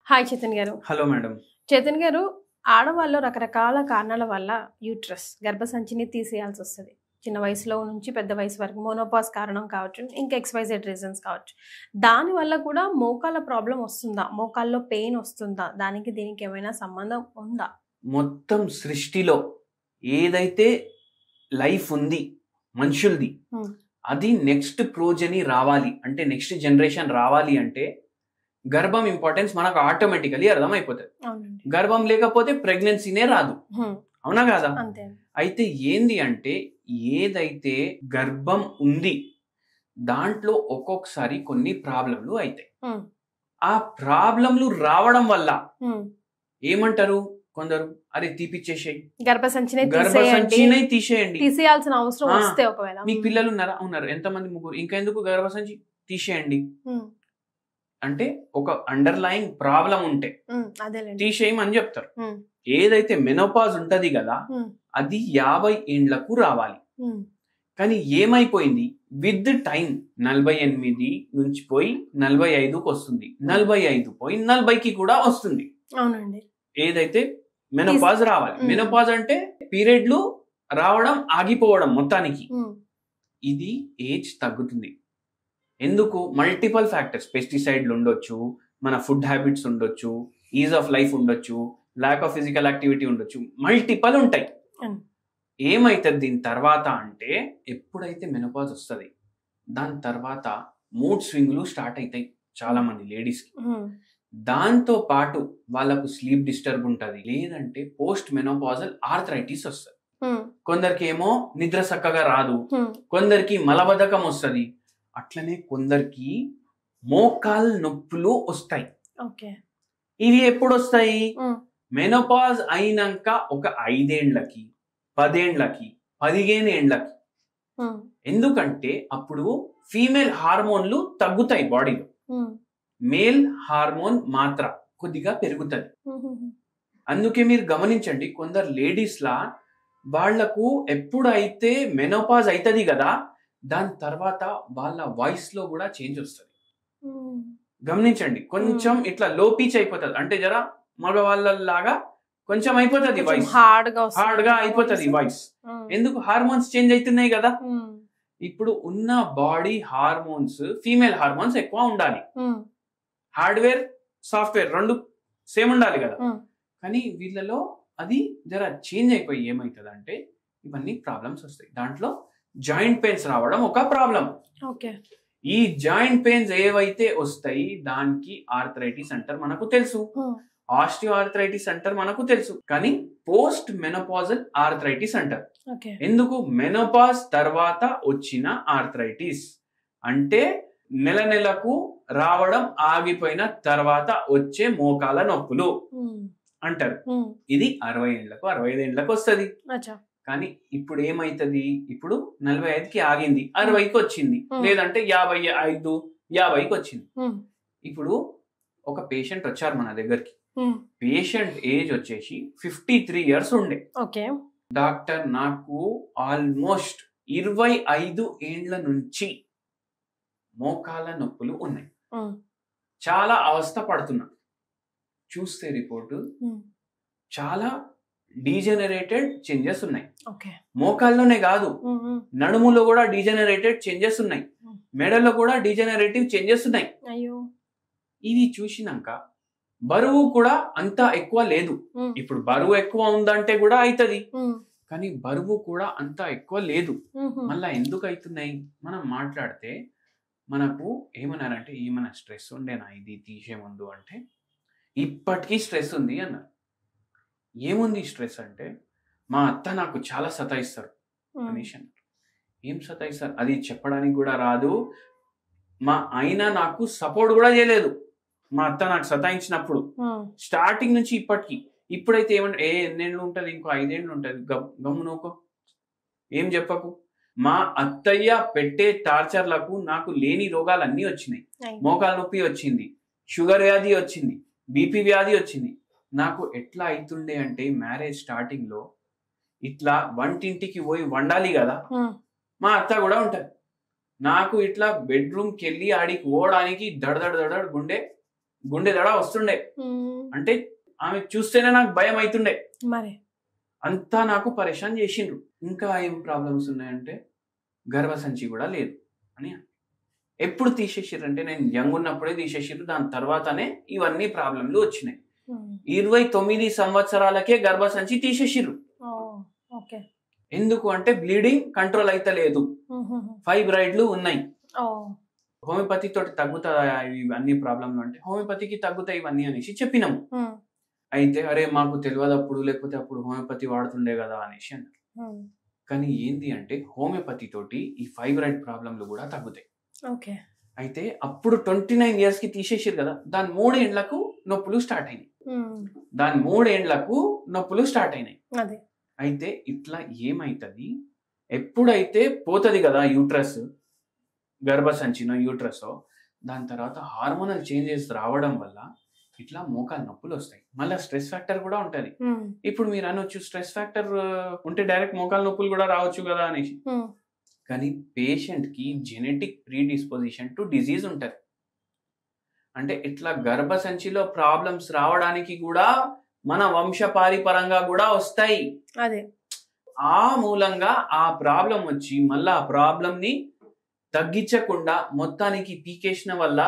Hi Chetan గారు. Hello madam. Chetan గారు, ఆడవాళ్ళు రకరకాల కారణాల వల్ల గర్భసంచిని తీసేయాల్సి వస్తది. చిన్న వయసులో నుంచి పెద్ద వయసు వరకు మోనోపాజ్ కారణం కావచ్చు, ఇంకా ఎక్స్‌వైజెడ్ రీజన్స్ కావచ్చు. దానివల్ల కూడా మోకాళ్ళ ప్రాబ్లమ్ వస్తుందా? మోకాల్లో పెయిన్ వస్తుందా? దానికి దీనికి ఏమైనా సంబంధం ఉందా? మొత్తం సృష్టిలో ఏదైతే లైఫ్ ఉంది మనుషులది, అది నెక్స్ట్ ప్రోజని రావాలి అంటే, నెక్స్ట్ జనరేషన్ రావాలి అంటే గర్భం ఇంపార్టెన్స్ మనకు ఆటోమేటికలీ అర్థమైపోతుంది. అవునండి. గర్భం లేకపోతే ప్రెగ్నెన్సీనే రాదు. అవునా కాదా? అంతే. అయితే ఏంది అంటే, ఏదైతే గర్భం ఉంది దాంట్లో ఒక్కొక్కసారి కొన్ని ప్రాబ్లంలు అవుతాయి. ఆ ప్రాబ్లంలు రావడం వల్ల ఏమంటారు కొందరు, అరే తీపిచ్చేసేయి, గర్భసంచిని తీసేయండి, తీసేయాల్సిన అవసరం వస్తే ఒకవేళ మీకు పిల్లలు ఉన్నారా? ఉన్నారు. ఎంతమంది? ముగ్గురు. ఇంకెందుకు గర్భసంచి తీసేయండి అంటే ఒక అండర్లైన్ ప్రాబ్లం ఉంటే తీసేయమని చెప్తారు. ఏదైతే మెనోపాజ్ ఉంటది కదా, అది 50 ఏండ్లకు రావాలి. కానీ ఏమైపోయింది, విత్ టైం 48 నుంచి పోయి 45కి వస్తుంది, 45 పోయి 40కి కూడా వస్తుంది. అవునండి. ఏదైతే మెనోపాజ్ రావాలి. మెనోపాజ్ అంటే పీరియడ్లు రావడం ఆగిపోవడం మొత్తానికి. ఇది ఏజ్ తగ్గుతుంది. ఎందుకు? Multiple factors. పెస్టిసైడ్లు ఉండొచ్చు, మన ఫుడ్ హ్యాబిట్స్ ఉండొచ్చు, ఈజ్ ఆఫ్ లైఫ్ ఉండొచ్చు, ల్యాక్ ఆఫ్ ఫిజికల్ యాక్టివిటీ ఉండొచ్చు, మల్టిపల్ ఉంటాయి. ఏమైతుంది దీని తర్వాత అంటే, ఎప్పుడైతే మెనోపాజ్ వస్తుంది దాని తర్వాత మూడ్ స్వింగ్లు స్టార్ట్ అవుతాయి చాలా మంది లేడీస్కి. దాంతో పాటు వాళ్ళకు స్లీప్ డిస్టర్బ్ ఉంటుంది, లేదంటే పోస్ట్ మెనోపాజల్ ఆర్థరైటిస్ వస్తుంది. కొందరికి ఏమో నిద్ర చక్కగా రాదు, కొందరికి మలబద్ధకం వస్తుంది, అట్లనే కొందరికి మోకాల్ నొప్పులు వస్తాయి. ఇవి ఎప్పుడు వస్తాయి? మెనోపాజ్ అయినాక ఒక 5 ఏండ్లకి, 10 ఏండ్లకి, 15 ఏండ్లకి. ఎందుకంటే అప్పుడు ఫీమేల్ హార్మోన్లు తగ్గుతాయి బాడీలో, మేల్ హార్మోన్ మాత్ర కొద్దిగా పెరుగుతుంది. అందుకే మీరు గమనించండి, కొందరు లేడీస్ లా వాళ్లకు ఎప్పుడైతే మెనోపాజ్ అవుతుంది కదా, దాని తర్వాత వాళ్ళ వాయిస్ లో కూడా చేంజ్ వస్తుంది. గమనించండి, కొంచెం ఇట్లా లో పిచ్ అయిపోతుంది, అంటే జరా మగవాళ్ళలాగా కొంచెం అయిపోతుంది వాయిస్, హార్డ్ గా అయిపోతుంది వాయిస్. ఎందుకు? హార్మోన్స్ చేంజ్ అవుతున్నాయి కదా. ఇప్పుడు ఉన్న బాడీ హార్మోన్స్, ఫీమేల్ హార్మోన్స్ ఎక్కువ ఉండాలి, హార్డ్వేర్ సాఫ్ట్వేర్ రెండు సేమ్ ఉండాలి కదా. కానీ వీళ్ళలో అది జర చేంజ్ అయిపోయి ఏమవుతుంది అంటే, ఇవన్నీ ప్రాబ్లమ్స్ వస్తాయి. దాంట్లో జాయింట్ పెయిన్స్ రావడం ఒక ప్రాబ్లం. ఈ జాయింట్ పెయిన్స్ ఏవైతే వస్తాయి దానికి ఆర్థరైటిస్ అంటారు, మనకు తెలుసు. ఆస్టియో ఆర్థరైటిస్ అంటారు, మనకు తెలుసు. కానీ పోస్ట్ మెనోపాజల్ ఆర్థరైటిస్ అంటారు. ఎందుకు? మెనోపాజ్ తర్వాత వచ్చిన ఆర్థరైటిస్ అంటే నెల నెలకు రావడం ఆగిపోయిన తర్వాత వచ్చే మోకాల నొప్పులు అంటారు. ఇది 60 ఏండ్లకు 65 ఏండ్లకు వస్తుంది. కానీ ఇప్పుడు ఏమైతుంది, ఇప్పుడు 45కి ఆగింది, 60కి వచ్చింది, లేదంటే 55, 50కి వచ్చింది. ఇప్పుడు ఒక పేషెంట్ వచ్చారు మన దగ్గరికి. పేషెంట్ ఏజ్ వచ్చేసి 53 ఇయర్స్ ఉండే. డాక్టర్, నాకు ఆల్మోస్ట్ 25 ఏండ్ల నుంచి మోకాల నొప్పులు ఉన్నాయి, చాలా అవస్థ పడుతున్నా. చూస్తే రిపోర్టు చాలా డీజెనరేటెడ్ చేంజెస్ ఉన్నాయి. మోకాల్లోనే కాదు, నడుములో కూడా డీజెనరేటెడ్ చేంజెస్ ఉన్నాయి, మెడలో కూడా డీజెనరేటివ్ చేంజెస్ ఉన్నాయి. ఇవి చూసినాక బరువు కూడా అంత ఎక్కువ లేదు. ఇప్పుడు బరువు ఎక్కువ ఉందంటే కూడా అవుతుంది, కానీ బరువు కూడా అంత ఎక్కువ లేదు. మళ్ళా ఎందుకు అవుతున్నాయి మనం మాట్లాడితే, మనకు ఏమన్నారంటే, ఏమైనా స్ట్రెస్ ఉండేనా ఇది తీసే ముందు అంటే, ఇప్పటికీ స్ట్రెస్ ఉంది అన్నారు. ఏముంది స్ట్రెస్ అంటే, మా అత్త నాకు చాలా సతాయిస్తారు అనేసి అన్నారు. ఏం సతాయిస్తారు అది చెప్పడానికి కూడా రాదు. మా ఆయన నాకు సపోర్ట్ కూడా చేయలేదు, మా అత్త నాకు సతాయించినప్పుడు, స్టార్టింగ్ నుంచి ఇప్పటికి. ఇప్పుడైతే ఏమంటే, ఎన్నేళ్ళు ఉంటుంది, ఇంకో 5 ఏళ్ళు ఉంటుంది, గమ్ము నోకో, ఏం చెప్పకు. మా అత్తయ్య పెట్టే టార్చర్లకు నాకు లేని రోగాలన్నీ వచ్చినాయి. మోకాల నొప్పి వచ్చింది, షుగర్ వ్యాధి వచ్చింది, బీపీ వ్యాధి వచ్చింది. నాకు ఎట్లా అవుతుండే అంటే, మ్యారేజ్ స్టార్టింగ్ లో ఇట్లా వంటింటికి పోయి వండాలి కదా, మా అత్త కూడా ఉంటది. నాకు ఇట్లా బెడ్రూమ్కి వెళ్ళి ఆడికి పోవడానికి దడదడ గుండె గుండె దడ వస్తుండే. అంటే ఆమె చూస్తేనే నాకు భయం అవుతుండే. మరి అంతా నాకు పరేషాన్ చేసిండ్రు. ఇంకా ఏం ప్రాబ్లమ్స్ ఉన్నాయంటే గర్భసంచి కూడా లేదు అని. ఎప్పుడు తీసేసిర్రు అంటే నేను యంగ్ ఉన్నప్పుడే తీసేసిర్రు. దాని తర్వాతనే ఇవన్నీ ప్రాబ్లంలు వచ్చినాయి. 29 సంవత్సరాలకే గర్భసంచి తీసేసిర్రు. ఎందుకు అంటే బ్లీడింగ్ కంట్రోల్ అయితే లేదు, ఫైబ్రాయిడ్లు ఉన్నాయి. హోమియోపతి తోటి తగ్గుతాయి ఇవన్నీ ప్రాబ్లంలు అంటే హోమియోపతికి తగ్గుతాయి ఇవన్నీ అనేసి చెప్పినాము. అయితే అరే మాకు తెలియదు అప్పుడు, లేకపోతే అప్పుడు హోమియోపతి వాడుతుండే కదా అనేసి అన్నారు. కానీ ఏంది అంటే హోమియోపతి తోటి ఈ ఫైబ్రాయిడ్ ప్రాబ్లంలు కూడా తగ్గుతాయి. అయితే అప్పుడు 29 years కి తీసేసారు కదా, దాని 3 ఏండ్లకు నొప్పులు స్టార్ట్ అయినాయి. దాని 3 ఏండ్లకు నొప్పులు స్టార్ట్ అయినాయి. అయితే ఇట్లా ఏమైతుంది, ఎప్పుడైతే పోతుంది కదా యూట్రస్, గర్భసంచినో యూట్రసో, దాని తర్వాత హార్మోనల్ చేంజెస్ రావడం వల్ల ఇట్లా మోకాలు నొప్పులు వస్తాయి. మళ్ళీ స్ట్రెస్ ఫ్యాక్టర్ కూడా ఉంటది. ఇప్పుడు మీరు అనొచ్చు స్ట్రెస్ ఫ్యాక్టర్ ఉంటే డైరెక్ట్ మోకాలు నొప్పులు కూడా రావచ్చు కదా అనేసి. కానీ పేషెంట్ కి జెనెటిక్ ప్రీడిస్పోజిషన్ టు డిజీజ్ ఉంటది. అంటే ఇట్లా గర్భసంచిలో ప్రాబ్లమ్స్ రావడానికి కూడా మన వంశపారిపరంగా కూడా వస్తాయి. ఆ మూలంగా ఆ ప్రాబ్లం వచ్చి మళ్ళా ఆ ప్రాబ్లం ని తగ్గించకుండా మొత్తానికి పీకేసిన వల్ల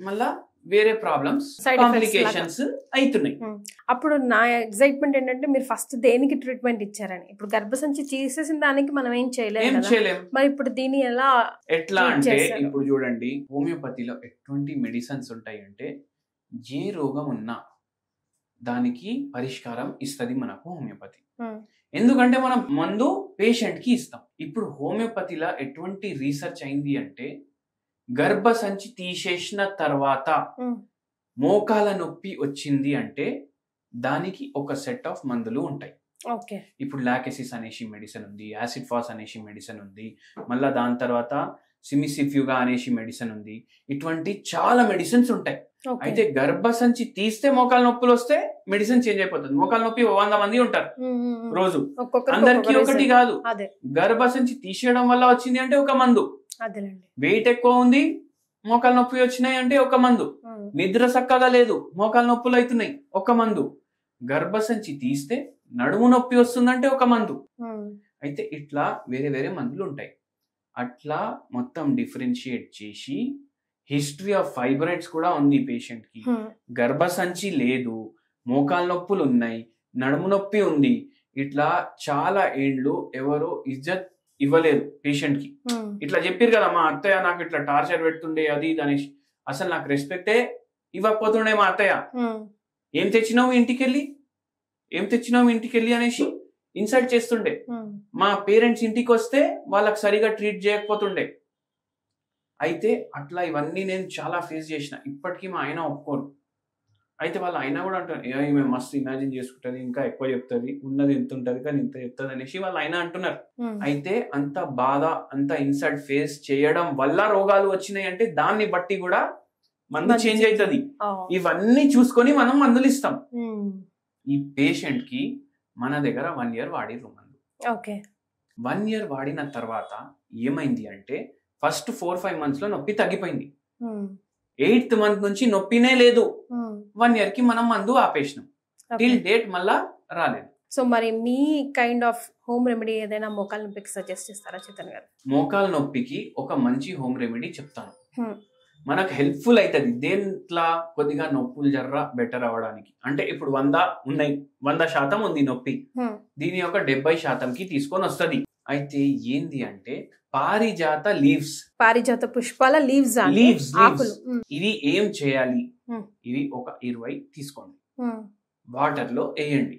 మళ్ళా వేరే ప్రాబ్లమ్స్, కాంప్లికేషన్స్ అవుతున్నాయి. అప్పుడు నా ఎగ్జైట్మెంట్ ఏంటంటే మీరు ఫస్ట్ దేనికి ట్రీట్మెంట్ ఇచ్చారని. ఇప్పుడు గర్భసంచి తీసేసిన దానికి మనం ఏం చేయలేము. మరి ఇప్పుడు దీన్ని ఎట్లా అంటే ఇప్పుడు చూడండి, హోమియోపతిలో ఎటువంటి మెడిసిన్స్ ఉంటాయి అంటే ఏ రోగం ఉన్నా దానికి పరిష్కారం ఇస్తుంది మనకు హోమియోపతి. ఎందుకంటే మనం మందు పేషెంట్ కి ఇస్తాం. ఇప్పుడు హోమియోపతిలో ఎటువంటి రీసెర్చ్ అయింది అంటే గర్భసంచి తీసేసిన తర్వాత మోకాల నొప్పి వచ్చింది అంటే దానికి ఒక సెట్ ఆఫ్ మందులు ఉంటాయి. ఇప్పుడు లాకెసిస్ అనేసి మెడిసిన్ ఉంది, యాసిడ్ ఫాస్ అనేసి మెడిసిన్ ఉంది, మళ్ళా దాని తర్వాత సిమిసిఫ్యూగా అనేసి మెడిసిన్ ఉంది. ఇటువంటి చాలా మెడిసిన్స్ ఉంటాయి. అయితే గర్భసంచి తీస్తే మోకాల నొప్పులు వస్తే మెడిసిన్ చేంజ్ అయిపోతుంది. మోకాల నొప్పి 100 మంది ఉంటారు రోజు, అందరికి ఒకటి కాదు. గర్భసంచి తీసేయడం వల్ల వచ్చింది అంటే ఒక మందు, వెయిట్ ఎక్కువ ఉంది మోకాల నొప్పి వచ్చినాయి అంటే ఒక మందు, నిద్ర చక్కగా లేదు మోకాల నొప్పులు అవుతున్నాయి ఒక మందు, గర్భసంచి తీస్తే నడుము నొప్పి వస్తుందంటే ఒక మందు. అయితే ఇట్లా వేరే వేరే మందులు ఉంటాయి. అట్లా మొత్తం డిఫరెన్షియేట్ చేసి హిస్టరీ ఆఫ్ ఫైబ్రాయిడ్స్ కూడా ఉంది పేషెంట్ కి, గర్భసంచి లేదు, మోకాల నొప్పులు ఉన్నాయి, నడుము నొప్పి ఉంది, ఇట్లా చాలా ఏండ్లు ఎవరో ఇజ్జత్ ఇవ్వలేదు పేషెంట్ కి. ఇట్లా చెప్పారు కదా మా అత్తయ్య నాకు ఇట్లా టార్చర్ పెడుతుండే అది ఇది అనేసి, అసలు నాకు రెస్పెక్టే ఇవ్వకపోతుండే మా అత్తయ్య. ఏం తెచ్చినావు ఇంటికెళ్ళి, ఏం తెచ్చినావు ఇంటికెళ్ళి అనేసి ఇన్సల్ట్ చేస్తుండే. మా పేరెంట్స్ ఇంటికి వస్తే వాళ్ళకి సరిగా ట్రీట్ చేయకపోతుండే. అయితే అట్లా ఇవన్నీ నేను చాలా ఫేస్ చేసిన. ఇప్పటికీ మా ఆయన ఒప్పుకోరు. అయితే వాళ్ళ ఆయన కూడా అంటారు ఈమె మస్తు ఇమాజిన్ చేసుకుంటది, ఇంకా ఎక్కువ చెప్తుంది, ఉన్నది ఎంత ఉంటది కానీ ఇంత చెప్తుంది అనేసి వాళ్ళ ఆయన అంటున్నారు. అయితే అంత బాధ, అంత ఇన్సల్ట్ ఫేస్ చేయడం వల్ల రోగాలు వచ్చినాయి అంటే దాన్ని బట్టి కూడా మందు చేంజ్ అవుతుంది. ఇవన్నీ చూసుకొని మనం మందులు ఇస్తాం. ఈ పేషెంట్ కి మన దగ్గర 1 year వాడిర్రు మందు. 1 year వాడిన తర్వాత ఏమైంది అంటే ఫస్ట్ 4-5 months లో నొప్పి తగ్గిపోయింది. 8th month నుంచి నొప్పినే లేదు. 1 year కి మనం మందు ఆపేసినాం. టిల్ డేట్ మళ్ళా రాలేదు. సో మరి మీ కైండ్ ఆఫ్ హోమ్ రెమెడీ ఏదైనా మోకాల నొప్పికి సజెస్ట్ చేస్తారా చేతన్ గారు? మోకాల నొప్పికి ఒక మంచి హోమ్ రెమెడీ చెప్తాను, మనకు హెల్ప్ఫుల్ అవుతుంది. దేంట్లో కొద్దిగా నొప్పులు జర్ర బెటర్ అవ్వడానికి. అంటే ఇప్పుడు 100 ఉన్నాయి, 100% ఉంది నొప్పి, దీని యొక్క 70%కి తీసుకొని వస్తుంది. అయితే ఏంది అంటే పారిజాత లీవ్స్, పారిజాత పుష్పాల లీవ్స్, ఇవి ఏం చేయాలి, ఇవి ఒక 20 తీసుకోండి, వాటర్ లో వేయండి,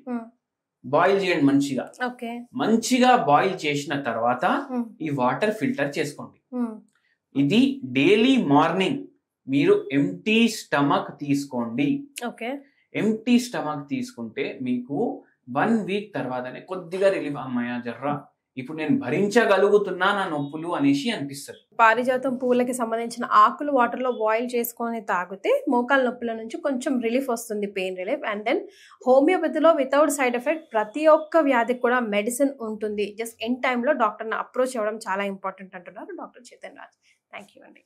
బాయిల్ చేయండి మంచిగా. మంచిగా బాయిల్ చేసిన తర్వాత ఈ వాటర్ ఫిల్టర్ చేసుకోండి. ఇది డైలీ మార్నింగ్ మీరు ఎంప్టీ స్టమక్ తీసుకోండి. ఎంప్టీ స్టమక్ తీసుకుంటే మీకు 1 week తర్వాతనే కొద్దిగా రిలీఫ్, అమ్మాయ జర్రా ఇప్పుడు నేను భరించగలుగుతున్నా నా నొప్పులు అనేసి అనిపిస్తుంది. పారిజాతం పువ్వులకి సంబంధించిన ఆకులు వాటర్ లో బాయిల్ చేసుకొని తాగితే మోకాల నొప్పుల నుంచి కొంచెం రిలీఫ్ వస్తుంది, పెయిన్ రిలీఫ్. అండ్ దెన్ హోమియోపతిలో వితౌట్ సైడ్ ఎఫెక్ట్ ప్రతి ఒక్క వ్యాధికి కూడా మెడిసిన్ ఉంటుంది. జస్ట్ ఇన్ టైంలో డాక్టర్ని అప్రోచ్ అవ్వడం చాలా ఇంపార్టెంట్ అంటున్నారు doctor Chetan Raj. Thank you అండి.